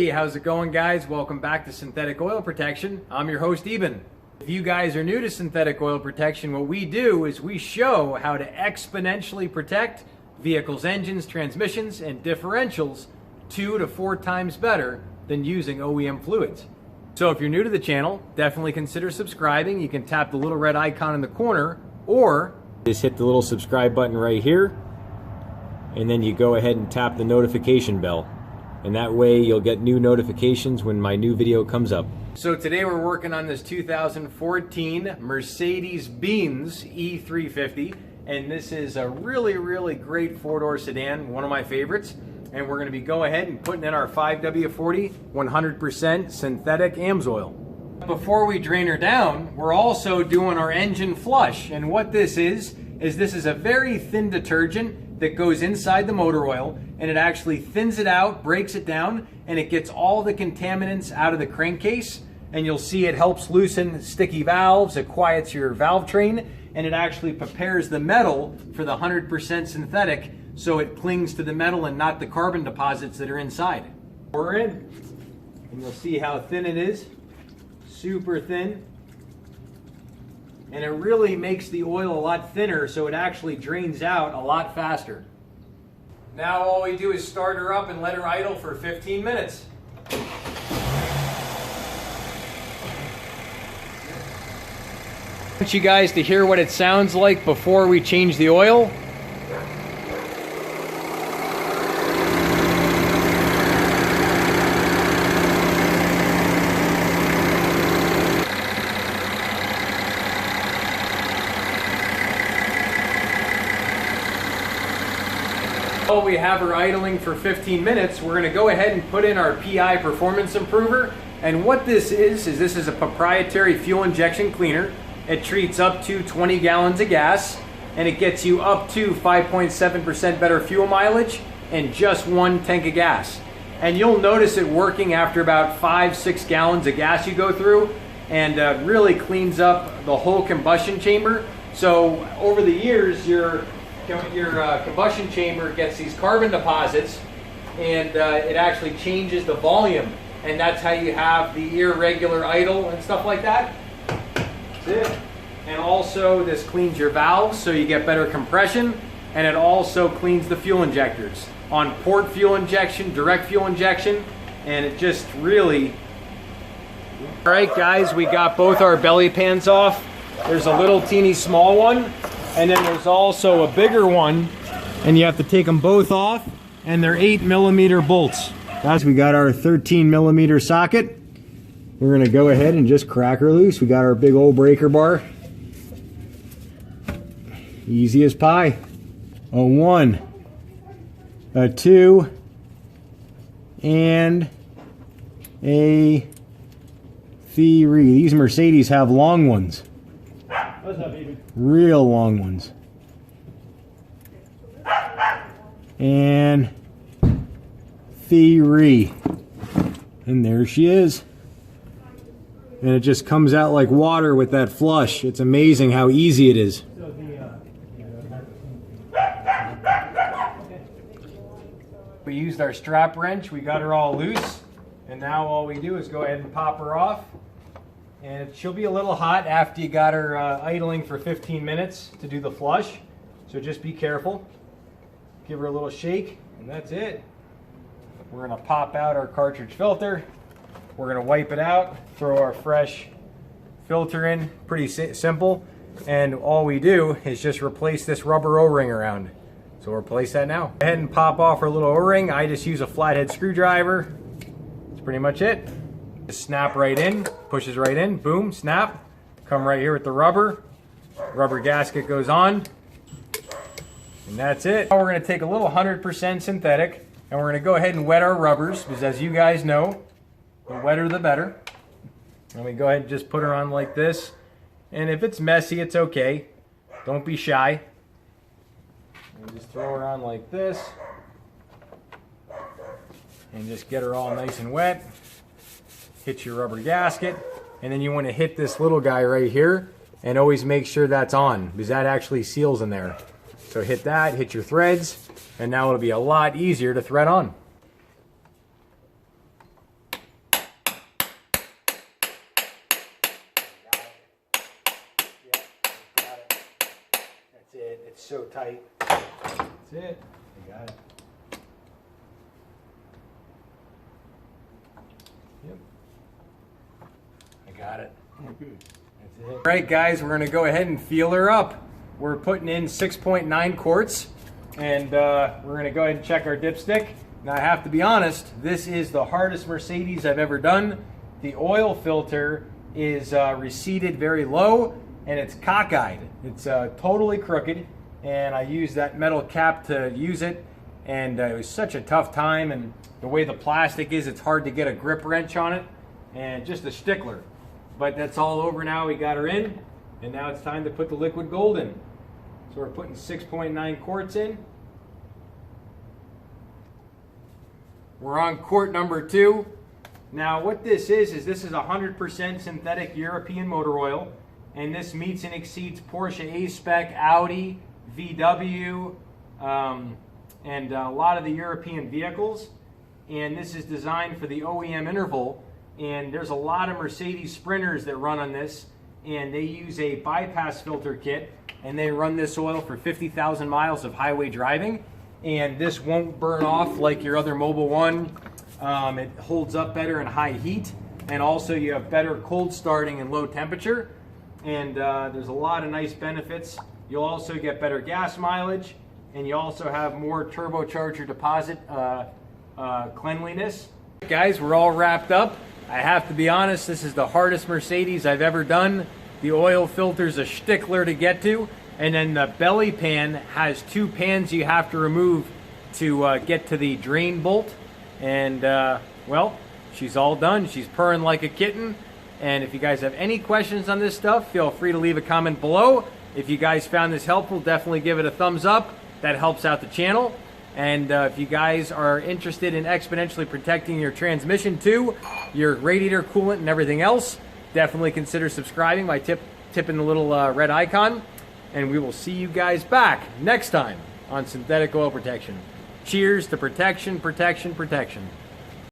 Hey, how's it going, guys? Welcome back to Synthetic Oil Protection. I'm your host, Eben. If you guys are new to synthetic oil protection, what we do is we show how to exponentially protect vehicles' engines, transmissions, and differentials 2 to 4 times better than using OEM fluids. So if you're new to the channel, definitely consider subscribing. You can tap the little red icon in the corner, or just hit the little subscribe button right here, and then you go ahead and tap the notification bell. And that way you'll get new notifications when my new video comes up. So today we're working on this 2014 Mercedes-Benz E350, and this is a really great four-door sedan, one of my favorites. And we're going to be go ahead and putting in our 5W40 100% synthetic AMSOIL. Before we drain her down, we're also doing our engine flush. And what this is this is a very thin detergent that goes inside the motor oil, and it actually thins it out, breaks it down, and it gets all the contaminants out of the crankcase. And you'll see it helps loosen sticky valves, it quiets your valve train, and it actually prepares the metal for the 100% synthetic, so it clings to the metal and not the carbon deposits that are inside. We're in, and you'll see how thin it is, super thin. And it really makes the oil a lot thinner, so it actually drains out a lot faster. Now all we do is start her up and let her idle for 15 minutes. I want you guys to hear what it sounds like before we change the oil. While we have her idling for 15 minutes, we're going to go ahead and put in our PI performance improver. And what this is this is a proprietary fuel injection cleaner. It treats up to 20 gallons of gas, and it gets you up to 5.7% better fuel mileage in just 1 tank of gas. And you'll notice it working after about 5-6 gallons of gas you go through, and really cleans up the whole combustion chamber. So over the years, your combustion chamber gets these carbon deposits, and it actually changes the volume, and that's how you have the irregular idle and stuff like that. That's it. And also this cleans your valves so you get better compression, and it also cleans the fuel injectors on port fuel injection, direct fuel injection, and it just really... All right guys, we got both our belly pans off. There's a little teeny small one, and then there's also a bigger one, and you have to take them both off, and they're 8mm bolts. Guys, we got our 13mm socket. We're gonna go ahead and just crack her loose. We got our big old breaker bar. Easy as pie. A 1, a 2, and a 3. These Mercedes have long ones. What's up, baby? Real long ones. And 3. And there she is. And it just comes out like water with that flush. It's amazing how easy it is. We used our strap wrench, we got her all loose, and now all we do is go ahead and pop her off. And she'll be a little hot after you got her idling for 15 minutes to do the flush. So just be careful. Give her a little shake, and that's it. We're gonna pop out our cartridge filter. We're gonna wipe it out, throw our fresh filter in, pretty simple. And all we do is just replace this rubber O-ring around. So we'll replace that now. Go ahead and pop off our little O-ring. I just use a flathead screwdriver. That's pretty much it. Just snap right in, pushes right in, boom, snap. Come right here with the rubber. Rubber gasket goes on. And that's it. Now we're gonna take a little 100% synthetic, and we're gonna go ahead and wet our rubbers, because as you guys know, the wetter the better. And we go ahead and just put her on like this. And if it's messy, it's okay. Don't be shy. And just throw her on like this. And just get her all nice and wet. Hit your rubber gasket. And then you want to hit this little guy right here. And always make sure that's on, because that actually seals in there. So hit that, hit your threads, and now it'll be a lot easier to thread on. It's so tight. That's it. You got it. Yep. I got it. That's it. All right, guys, we're going to go ahead and feel her up. We're putting in 6.9 quarts, and we're going to go ahead and check our dipstick. Now, I have to be honest, this is the hardest Mercedes I've ever done. The oil filter is receded very low, and it's cockeyed. It's totally crooked, and I used that metal cap to use it, and it was such a tough time, and the way the plastic is, it's hard to get a grip wrench on it, and just a stickler. But that's all over now. We got her in, and now it's time to put the liquid gold in. So we're putting 6.9 quarts in. We're on quart number 2. Now what this is this is 100% synthetic European motor oil, and this meets and exceeds Porsche A-Spec, Audi, VW, and a lot of the European vehicles. And this is designed for the OEM interval, and there's a lot of Mercedes Sprinters that run on this, and they use a bypass filter kit, and they run this oil for 50,000 miles of highway driving, and this won't burn off like your other Mobil 1. It holds up better in high heat, and also you have better cold starting and low temperature, and there's a lot of nice benefits. You'll also get better gas mileage, and you also have more turbocharger deposit cleanliness. Guys, we're all wrapped up. I have to be honest, this is the hardest Mercedes I've ever done. The oil filter's a stickler to get to, and then the belly pan has 2 pans you have to remove to get to the drain bolt. And well, she's all done. She's purring like a kitten. And if you guys have any questions on this stuff, feel free to leave a comment below. If you guys found this helpful, definitely give it a thumbs up. That helps out the channel. And if you guys are interested in exponentially protecting your transmission too, your radiator, coolant, and everything else, definitely consider subscribing by tipping the little red icon. And we will see you guys back next time on Synthetic Oil Protection. Cheers to protection, protection, protection.